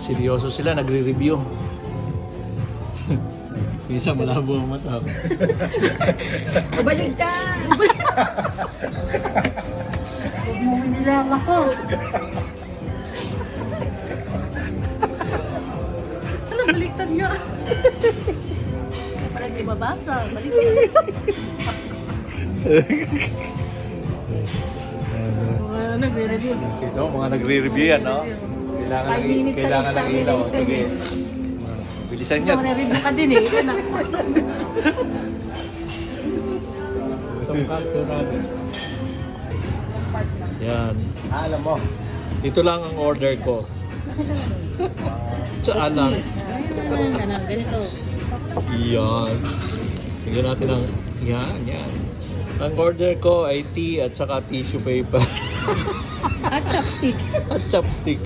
seryoso sila, nagre-review. Minsan malabo ang mata. Balik ka! Huwag mo nilang ako. Ano, baliktad nga. Parang di mabasa. Baliktad. Nagre-review. Ito, mga nagre-review yan, no? Kailangan 5 minutes sa ng ilaw. examination. Sige. Bilisan yan. Nagre-review ka din eh. Itong kanto natin. Yan. Alam mo. Ito lang ang order ko. Saan lang? Ganito. Yan. Tignan natin ang... Yan. Ang order ko ay tea at saka tissue paper. At chopstick. At chopstick.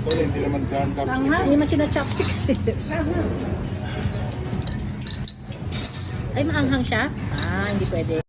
Hindi naman dyan. Hindi naman siya na chopstick kasi. Ay, maanghang siya? Ah, hindi pwede.